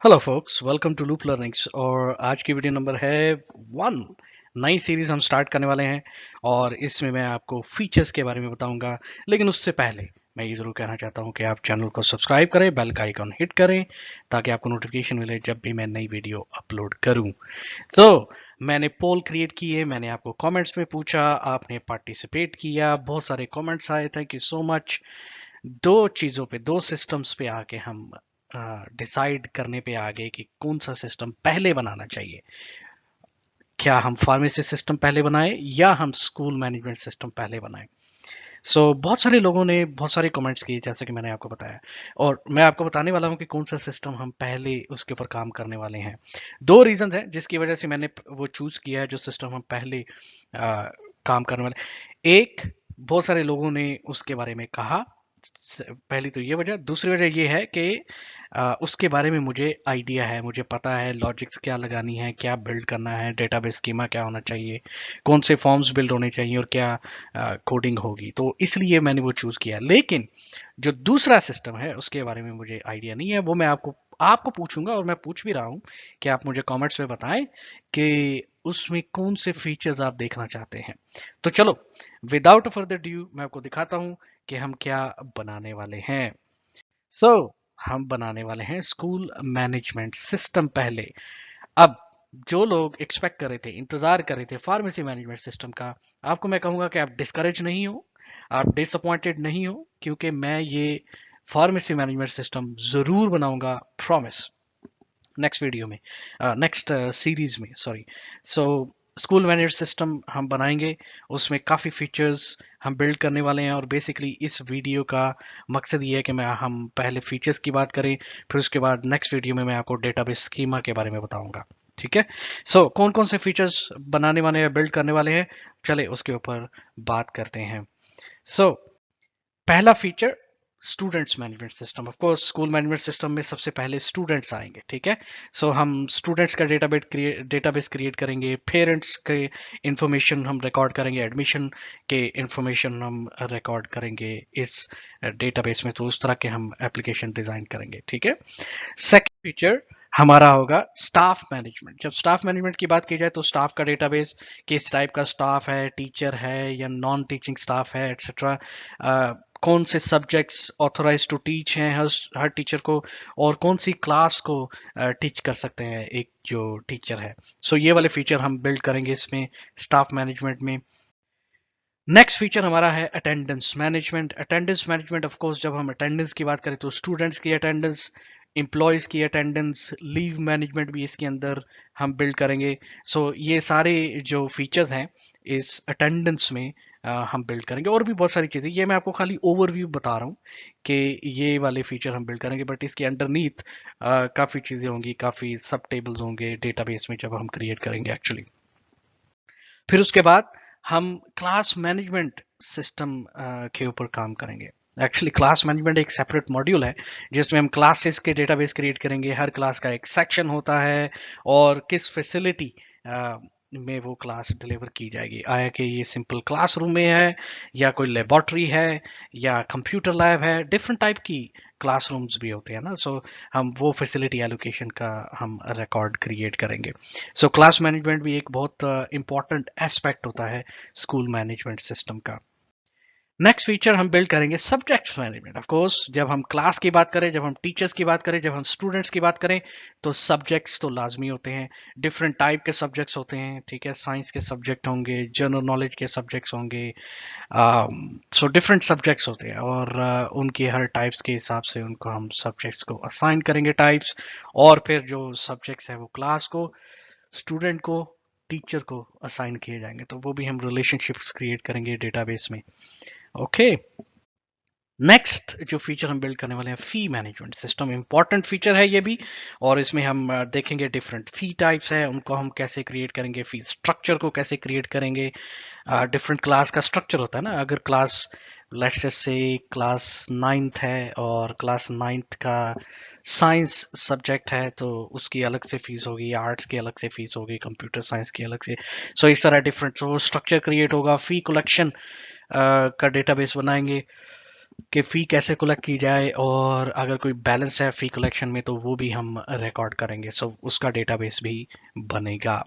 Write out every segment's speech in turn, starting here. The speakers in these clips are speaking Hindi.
Hello folks, welcome to Loop Learnings. और आज की वीडियो नंबर है 1। नई सीरीज हम स्टार्ट करने वाले हैं और इसमें मैं आपको फीचर्स के बारे में बताऊंगा। लेकिन उससे पहले मैं ये ज़रूर कहना चाहता हूं कि आप चैनल को सब्सक्राइब करें, बेल का आइकॉन हिट करें ताकि आपको नोटिफिकेशन मिले जब भी मैं नई वीडियो अपलोड करूं। तो मैंने पोल क्रिएट की है, मैंने आपको कमेंट्स में पूछा, आपने पार्टिसिपेट किया, बहुत सारे कमेंट्स आए, थैंक यू सो मच। दो चीज़ों पे, दो सिस्टम्स पे आके हम डिसाइड करने पे आ गए कि कौन सा सिस्टम पहले बनाना चाहिए। क्या हम फार्मेसी सिस्टम पहले बनाए या हम स्कूल मैनेजमेंट सिस्टम पहले बनाए। बहुत सारे लोगों ने बहुत सारे कमेंट्स किए, जैसे कि मैंने आपको बताया, और मैं आपको बताने वाला हूं कि कौन सा सिस्टम हम पहले उसके ऊपर काम करने वाले हैं। दो रीजन है जिसकी वजह से मैंने वो चूज किया है जो सिस्टम हम पहले काम करने वाले। एक, बहुत सारे लोगों ने उसके बारे में कहा। पहली तो ये वजह, दूसरी वजह ये है कि उसके बारे में मुझे आइडिया है, मुझे पता है लॉजिक्स क्या लगानी है, क्या बिल्ड करना है, डेटाबेस स्कीमा क्या होना चाहिए, कौन से फॉर्म्स बिल्ड होने चाहिए और क्या कोडिंग होगी। तो इसलिए मैंने वो चूज किया। लेकिन जो दूसरा सिस्टम है उसके बारे में मुझे आइडिया नहीं है। वो मैं आपको आपको पूछूंगा और मैं पूछ भी रहा हूँ कि आप मुझे कमेंट्स में बताएं कि उसमें कौन से फीचर्स आप देखना चाहते हैं। तो चलो, विदाउट फर्दर ड्यू मैं आपको दिखाता हूँ कि हम क्या बनाने वाले हैं। सो हम बनाने वाले हैं स्कूल मैनेजमेंट सिस्टम पहले। अब जो लोग एक्सपेक्ट कर रहे थे, इंतजार कर रहे थे फार्मेसी मैनेजमेंट सिस्टम का, आपको मैं कहूंगा कि आप डिस्करेज नहीं हो, आप डिसअपॉइंटेड नहीं हो, क्योंकि मैं ये फार्मेसी मैनेजमेंट सिस्टम जरूर बनाऊंगा, प्रॉमिस। नेक्स्ट वीडियो में, नेक्स्ट सीरीज में, sorry. So school management system हम बनाएंगे, उसमें काफ़ी फीचर्स हम बिल्ड करने वाले हैं। और बेसिकली इस वीडियो का मकसद ये है कि हम पहले फीचर्स की बात करें, फिर उसके बाद नेक्स्ट वीडियो में मैं आपको डेटाबेस स्कीमा के बारे में बताऊंगा। ठीक है। कौन कौन से फीचर्स बनाने वाले हैं, बिल्ड करने वाले हैं, चले उसके ऊपर बात करते हैं। सो पहला feature, students management system. Of course school management system में सबसे पहले स्टूडेंट्स आएंगे। ठीक है। हम स्टूडेंट्स का डेटाबेस क्रिएट करेंगे, पेरेंट्स के इंफॉर्मेशन हम रिकॉर्ड करेंगे, एडमिशन के इंफॉर्मेशन हम रिकॉर्ड करेंगे इस डेटाबेस में। तो उस तरह के हम एप्लीकेशन डिजाइन करेंगे। ठीक है। सेकेंड फीचर हमारा होगा स्टाफ मैनेजमेंट। जब स्टाफ मैनेजमेंट की बात की जाए तो स्टाफ का डेटाबेस, किस टाइप का स्टाफ है, टीचर है या नॉन टीचिंग स्टाफ है, एक्सेट्रा। कौन से सब्जेक्ट्स ऑथोराइज टू टीच हैं हर टीचर को, और कौन सी क्लास को टीच कर सकते हैं एक जो टीचर है। ये वाले फीचर हम बिल्ड करेंगे इसमें, स्टाफ मैनेजमेंट में। नेक्स्ट फीचर हमारा है attendance management. Attendance management, of course जब हम अटेंडेंस की बात करें तो स्टूडेंट्स की अटेंडेंस, एम्प्लॉयज़ की अटेंडेंस, लीव मैनेजमेंट भी इसके अंदर हम बिल्ड करेंगे। ये सारे जो फीचर्स हैं इस अटेंडेंस में हम बिल्ड करेंगे। और भी बहुत सारी चीज़ें, ये मैं आपको खाली ओवरव्यू बता रहा हूँ कि ये वाले फीचर हम बिल्ड करेंगे, बट इसके अंडरनीथ काफ़ी चीज़ें होंगी, काफ़ी सब टेबल्स होंगे डेटाबेस में जब हम क्रिएट करेंगे एक्चुअली। फिर उसके बाद हम क्लास मैनेजमेंट सिस्टम के ऊपर काम करेंगे। एक्चुअली क्लास मैनेजमेंट एक सेपरेट मॉड्यूल है जिसमें हम क्लासेस के डेटाबेस क्रिएट करेंगे। हर क्लास का एक सेक्शन होता है और किस फैसिलिटी में वो क्लास डिलीवर की जाएगी। आया कि ये सिंपल क्लासरूम में है या कोई लेबोरेटरी है या कंप्यूटर लैब है, डिफरेंट टाइप की क्लासरूम्स भी होते हैं ना। हम वो फैसिलिटी एलोकेशन का हम रिकॉर्ड क्रिएट करेंगे। क्लास मैनेजमेंट भी एक बहुत इंपॉर्टेंट एस्पेक्ट होता है स्कूल मैनेजमेंट सिस्टम का। नेक्स्ट फीचर हम बिल्ड करेंगे सब्जेक्ट मैनेजमेंट। ऑफ कोर्स जब हम क्लास की बात करें, जब हम टीचर्स की बात करें, जब हम स्टूडेंट्स की बात करें, तो सब्जेक्ट्स तो लाजमी होते हैं। डिफरेंट टाइप के सब्जेक्ट्स होते हैं। ठीक है। साइंस के सब्जेक्ट होंगे, जनरल नॉलेज के सब्जेक्ट्स होंगे। डिफरेंट सब्जेक्ट्स होते हैं और उनके हर टाइप्स के हिसाब से उनको हम सब्जेक्ट्स को असाइन करेंगे टाइप्स। और फिर जो सब्जेक्ट्स है वो क्लास को, स्टूडेंट को, टीचर को असाइन किए जाएंगे। तो वो भी हम रिलेशनशिप्स क्रिएट करेंगे डेटाबेस में। ओके। नेक्स्ट जो फीचर हम बिल्ड करने वाले हैं, फी मैनेजमेंट सिस्टम। इंपॉर्टेंट फीचर है ये भी। और इसमें हम देखेंगे डिफरेंट फी टाइप्स है, उनको हम कैसे क्रिएट करेंगे, फी स्ट्रक्चर को कैसे क्रिएट करेंगे। डिफरेंट क्लास का स्ट्रक्चर होता है ना। अगर class, let's say class ninth है और क्लास नाइन्थ का साइंस सब्जेक्ट है तो उसकी अलग से फीस होगी, आर्ट्स की अलग से फीस होगी, कंप्यूटर साइंस की अलग से। इस तरह डिफरेंट स्ट्रक्चर क्रिएट होगा, फी कलेक्शन का डेटाबेस बनाएंगे। कि फ़ी कैसे कलेक्ट की जाए, और अगर कोई बैलेंस है फ़ी कलेक्शन में तो वो भी हम रिकॉर्ड करेंगे, सो उसका डेटाबेस भी बनेगा।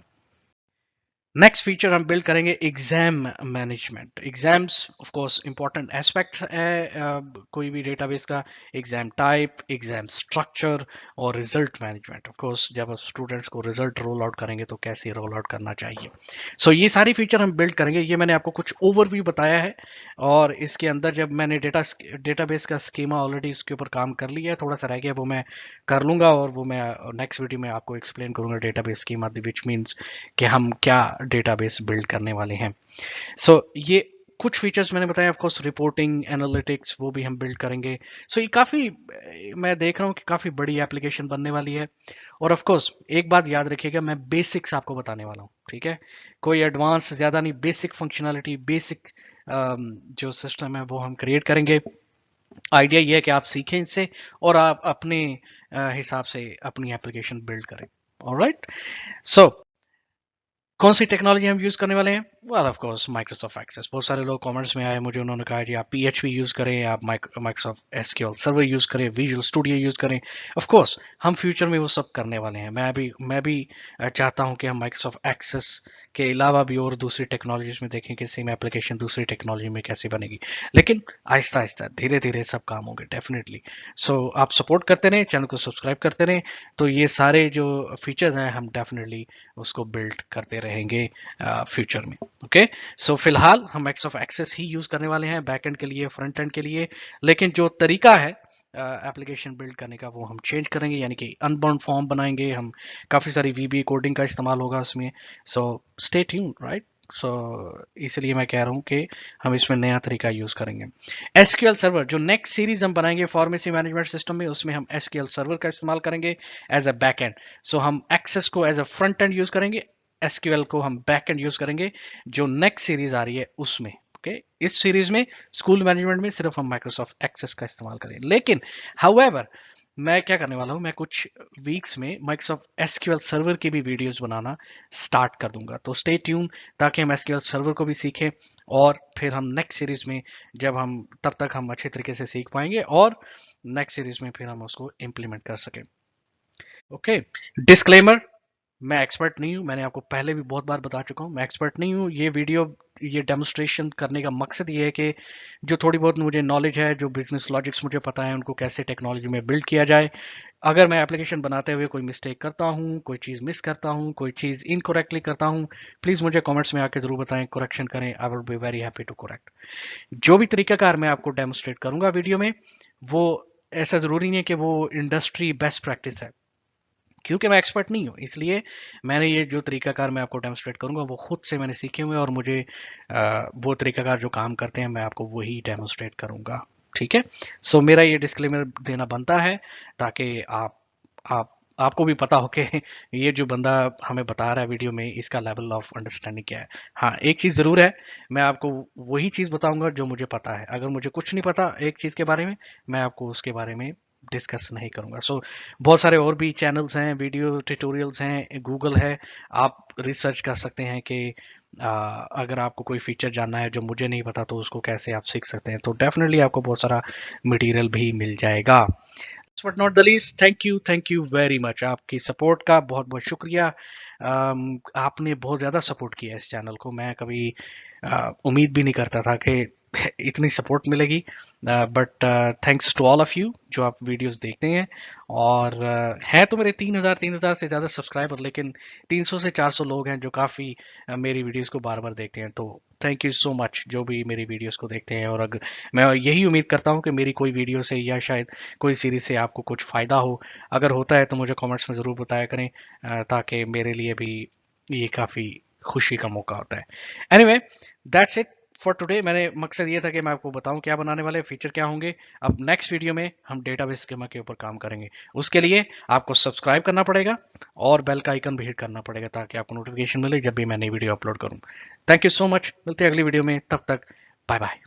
नेक्स्ट फीचर हम बिल्ड करेंगे exam management. Exams of course important aspect है कोई भी डेटाबेस का। एग्जाम टाइप, एग्जाम स्ट्रक्चर और रिजल्ट मैनेजमेंट। ऑफ कोर्स जब स्टूडेंट्स को रिजल्ट रोल आउट करेंगे तो कैसे रोल आउट करना चाहिए, सो ये सारी फीचर हम बिल्ड करेंगे। ये मैंने आपको कुछ ओवरव्यू बताया है, और इसके अंदर जब मैंने डेटाबेस का स्कीमा ऑलरेडी इसके ऊपर काम कर लिया है, थोड़ा सा रह गया वो मैं कर लूंगा, और वो मैं नेक्स्ट वीडियो में आपको एक्सप्लेन करूंगा डेटाबेस स्कीमा, विच मीन्स कि हम क्या डेटाबेस बिल्ड करने वाले हैं। ये कुछ फीचर्स मैंने बताया, ऑफ कोर्स रिपोर्टिंग, एनालिटिक्स, वो भी हम बिल्ड करेंगे। ये काफ़ी, मैं देख रहा हूँ कि काफ़ी बड़ी एप्लीकेशन बनने वाली है। और ऑफ कोर्स एक बात याद रखिएगा, मैं बेसिक्स आपको बताने वाला हूँ, ठीक है? कोई एडवांस ज़्यादा नहीं, बेसिक फंक्शनैलिटी, बेसिक जो सिस्टम है वो हम क्रिएट करेंगे। आइडिया ये है कि आप सीखें इससे और आप अपने हिसाब से अपनी एप्लीकेशन बिल्ड करें। ऑलराइट, सो कौन सी टेक्नोलॉजी हम यूज करने वाले हैं? Well of course Microsoft Access. बहुत सारे लोग कमेंट्स में आए मुझे, उन्होंने कहा जी आप PHP यूज करें, आप माइक्रोसॉफ्ट एसक्यूएल सर्वर यूज करें, विजुअल स्टूडियो यूज करें। ऑफ कोर्स हम फ्यूचर में वो सब करने वाले हैं। मैं भी चाहता हूं कि हम माइक्रोसॉफ्ट एक्सेस के अलावा भी और दूसरी टेक्नोलॉजीज में देखें कि सेम एप्लीकेशन दूसरी टेक्नोलॉजी में कैसे बनेगी, लेकिन आहिस्ता आहिस्ता धीरे धीरे सब काम होंगे डेफिनेटली। आप सपोर्ट करते रहें, चैनल को सब्सक्राइब करते रहें, तो ये सारे जो फीचर्स हैं हम डेफिनेटली उसको बिल्ड करते रहेंगे फ्यूचर में। ओके, फिलहाल हम माइक्रोसॉफ्ट एक्सेस ही यूज करने वाले हैं बैक एंड के लिए, फ्रंट एंड के लिए, लेकिन जो तरीका है एप्लीकेशन बिल्ड करने का वो हम चेंज करेंगे, यानी कि अनबाउंड फॉर्म बनाएंगे हम, काफ़ी सारी VBA कोडिंग का इस्तेमाल होगा उसमें। Stay tuned, right? सो इसलिए मैं कह रहा हूँ कि हम इसमें नया तरीका यूज करेंगे। SQL सर्वर जो नेक्स्ट सीरीज हम बनाएंगे फार्मेसी मैनेजमेंट सिस्टम में, उसमें हम SQL सर्वर का इस्तेमाल करेंगे एज अ बैक एंड। हम एक्सेस को as a front end use करेंगे, SQL को हम बैक एंड यूज करेंगे जो नेक्स्ट सीरीज आ रही है उसमें। ओके, इस सीरीज में स्कूल मैनेजमेंट में सिर्फ हम माइक्रोसॉफ्ट एक्सेस का इस्तेमाल करें, लेकिन हाउएवर मैं क्या करने वाला हूं, मैं कुछ वीक्स में माइक्रोसॉफ्ट SQL सर्वर की भी वीडियोस बनाना स्टार्ट कर दूंगा। तो स्टे ट्यून, ताकि हम SQL सर्वर को भी सीखें, और फिर हम नेक्स्ट सीरीज में जब हम तब तक हम अच्छे तरीके से सीख पाएंगे, और नेक्स्ट सीरीज में फिर हम उसको इम्प्लीमेंट कर सकें। ओके, डिस्क्लेमर, मैं एक्सपर्ट नहीं हूं, मैंने आपको पहले भी बहुत बार बता चुका हूं, मैं एक्सपर्ट नहीं हूं। ये डेमोस्ट्रेशन करने का मकसद ये है कि जो थोड़ी बहुत मुझे नॉलेज है, जो बिजनेस लॉजिक्स मुझे पता है, उनको कैसे टेक्नोलॉजी में बिल्ड किया जाए। अगर मैं एप्लीकेशन बनाते हुए कोई मिस्टेक करता हूं, कोई चीज़ मिस करता हूं, कोई चीज़ इनकोरेक्टली करता हूं, प्लीज़ मुझे कमेंट्स में आके ज़रूर बताएं, करेक्शन करें, I will be very happy to correct. जो भी तरीकाकार मैं आपको डेमोस्ट्रेट करूंगा वीडियो में, वो ऐसा ज़रूरी नहीं है कि वो इंडस्ट्री बेस्ट प्रैक्टिस है, क्योंकि मैं एक्सपर्ट नहीं हूँ, इसलिए मैंने ये जो तरीकाकार मैं आपको डेमोस्ट्रेट करूंगा वो खुद से मैंने सीखे हुए हैं, और मुझे वो तरीकाकार जो काम करते हैं मैं आपको वही डेमोस्ट्रेट करूंगा। ठीक है, मेरा ये डिस्क्लेमर देना बनता है, ताकि आप आपको भी पता हो कि ये जो बंदा हमें बता रहा है वीडियो में, इसका लेवल ऑफ अंडरस्टैंडिंग क्या है। हाँ, एक चीज़ ज़रूर है, मैं आपको वही चीज़ बताऊंगा जो मुझे पता है। अगर मुझे कुछ नहीं पता एक चीज़ के बारे में, मैं आपको उसके बारे में डिस्कस नहीं करूंगा। बहुत सारे और भी चैनल्स हैं, वीडियो ट्यूटोरियल्स हैं, गूगल है, आप रिसर्च कर सकते हैं कि अगर आपको कोई फीचर जानना है जो मुझे नहीं पता तो उसको कैसे आप सीख सकते हैं, तो डेफिनेटली आपको बहुत सारा मटेरियल भी मिल जाएगा। But not the least, thank you very much, आपकी सपोर्ट का बहुत बहुत शुक्रिया। आपने बहुत ज़्यादा सपोर्ट किया इस चैनल को, मैं कभी उम्मीद भी नहीं करता था कि इतनी सपोर्ट मिलेगी, but thanks to all of you जो आप वीडियोस देखते हैं। और हैं तो मेरे 3000 से ज़्यादा सब्सक्राइबर, लेकिन 300 से 400 लोग हैं जो काफ़ी मेरी वीडियोस को बार बार देखते हैं, तो थैंक यू सो मच जो भी मेरी वीडियोस को देखते हैं। और अगर मैं यही उम्मीद करता हूँ कि मेरी कोई वीडियो से या शायद कोई सीरीज से आपको कुछ फ़ायदा हो, अगर होता है तो मुझे कमेंट्स में ज़रूर बताया करें, ताकि मेरे लिए भी ये काफ़ी खुशी का मौका होता है। Anyway, that's it for today. मैंने मकसद ये था कि मैं आपको बताऊं क्या बनाने वाले फीचर क्या होंगे। अब नेक्स्ट वीडियो में हम डेटाबेस स्कीमा के ऊपर काम करेंगे, उसके लिए आपको सब्सक्राइब करना पड़ेगा और बेल का आइकन भी हिट करना पड़ेगा, ताकि आपको नोटिफिकेशन मिले जब भी मैं नई वीडियो अपलोड करूं। थैंक यू सो मच, मिलते हैं अगली वीडियो में, तब तक बाय बाय।